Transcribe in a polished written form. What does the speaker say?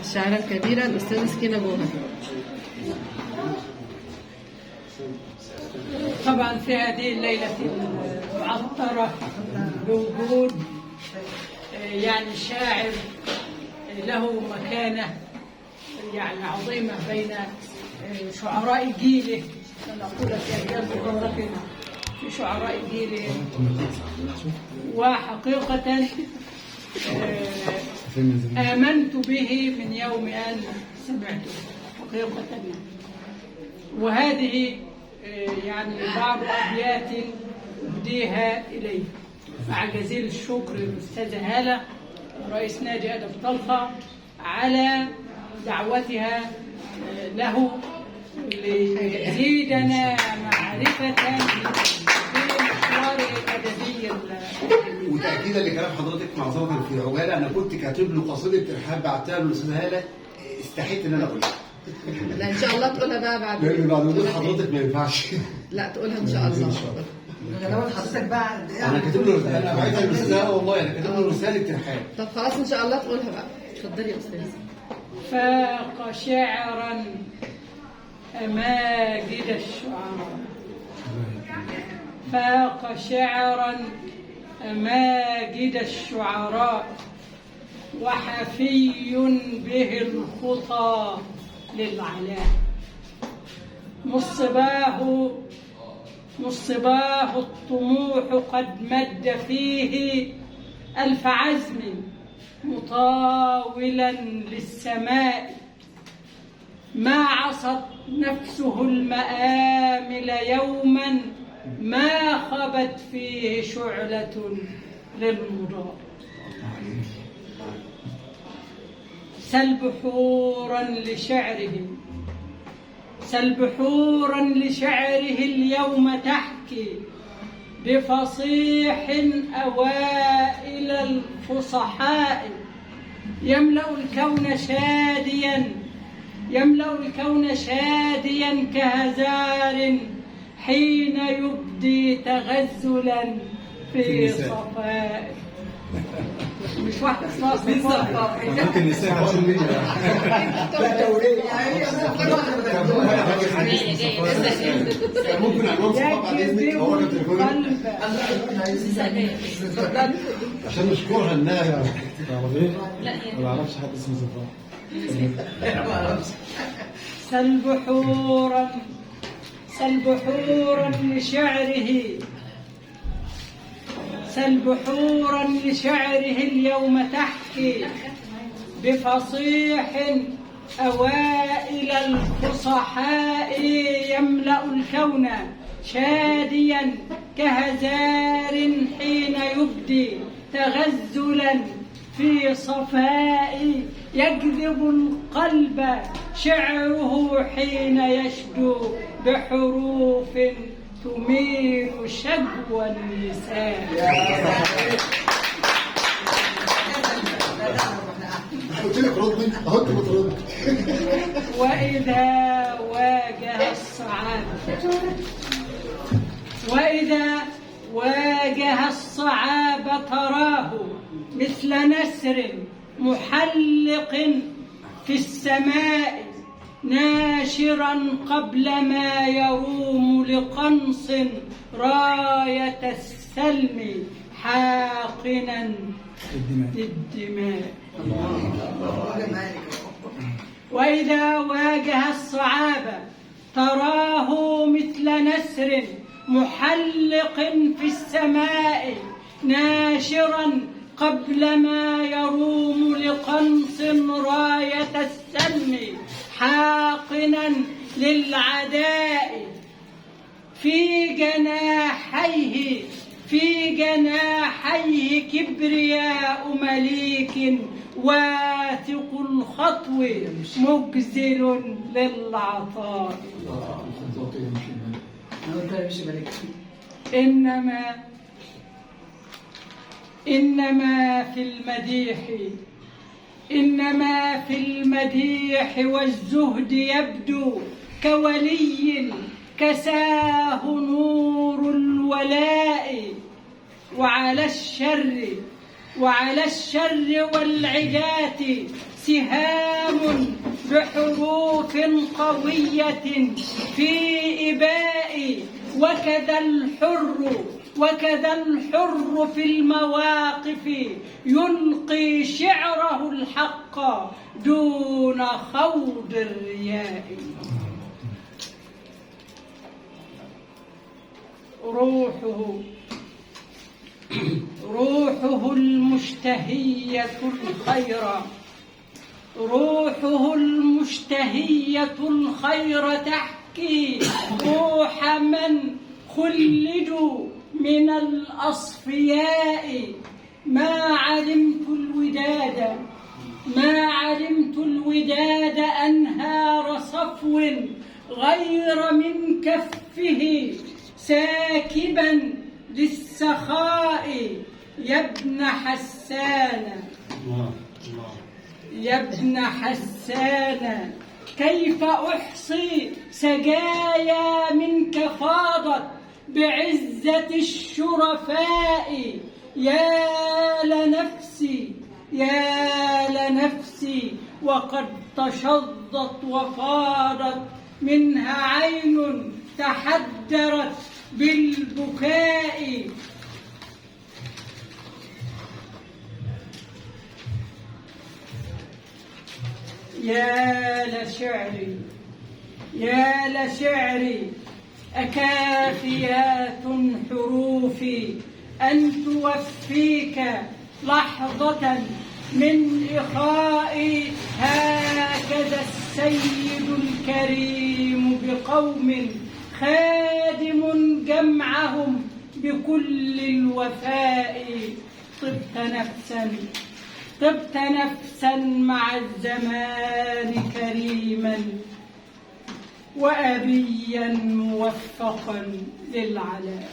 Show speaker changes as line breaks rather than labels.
الشاعرة الكبيرة الأستاذة سكينة جوهر.
طبعا في هذه الليلة المعطرة بوجود يعني شاعر له مكانة يعني عظيمة بين شعراء جيله، نقول في أجيال مباركة في شعراء جيله. وحقيقة آمنت به من يوم أن سمعته حقيقة. وهذه يعني بعض أبيات أهديها إليه مع جزيل الشكر للأستاذة هالة رئيس نادي أدب طلخة على دعوتها له ليزيدنا معرفة بالمشوار الأدبي.
وتأكيدا لكلام حضرتك مع ظرف في عجالة، أنا كنت كاتب له قصيدة ترحاب بعتها له للأستاذة هالة، استحيت إن أنا أقولها.
لا إن شاء الله تقولها بقى بعد.
لأن بعد وجود حضرتك ما ينفعش.
لا تقولها إن شاء الله.
غلاوة حضرتك بقى
أنا كاتب له، أنا بعتها للأستاذة والله، أنا كاتب له رسالة ترحاب.
طب خلاص إن شاء الله تقولها بقى. اتفضلي يا أستاذة.
فاق شعرا أماجد الشعراء، فاق شعرا أماجد الشعراء، وحفي به الخطى للعلاء. مصباه الطموح قد مد فيه ألف عزم مطاولا للسماء، ما عصت نفسه المآمل يوما ما خبت فيه شعلة للمضاء. سل بحورا لشعره اليوم تحكي بفصيح أوائل الفصحاء، يملأ الكون شاديا كهزار حين يبدي تغزلا في صفاء. مش واحدة اسمها صفاء،
ممكن نساء ممكن عنوان صفاء بعد إذنك هو التليفون عشان نشكرها إنها ما أعرفش حد اسمه صفاء.
سل بحورا لشعره اليوم تحكي بفصيح أوائل الفصحاء، يملأ الكون شاديا كهزار حين يبدي تغزلا في صفاء، يجذب القلب شعره حين يشدو بحروف تميل شجوى النساء.
قلت لك ردي اهو انت بترد.
وإذا واجه الصعاب تراه مثل نسر محلق في السماء، ناشرا قبل ما يروم لقنص راية السلم حاقنا للدماء. وإذا واجه الصعاب تراه مثل نسر محلق في السماء، ناشرا قبل ما يروم لقنص راية السلم حاقنا للعداء. في جناحيه كبرياء مليك واثق الخطو مجزل للعطاء. إنما في المديح والزهد يبدو كولي كساه نور الولاء، وعلى الشر وعلى الشر والعدات سهام بحروف قوية في إباء، وكذا الحر في المواقف يلقي شعره الحق دون خوض الرياء. روحه المشتهية الخير تحكي روح من خلدوا من الأصفياء. ما علمت الوداد أنهار صفو غير من كفه ساكبا للسخاء. يا ابن حسان كيف أحصي سجايا منك فاضت بعزة الشرفاء. يا لنفسي وقد تشظت وفاضت منها عين تحدرت بالبكاء. يا لشعري أكافيات حروفي أن توفيك لحظة من إخائي. هكذا السيد الكريم بقوم خادم جمعهم بكل الوفاء. طبت نفسا مع الزمان كريما وأبيا موفقا للعلاء.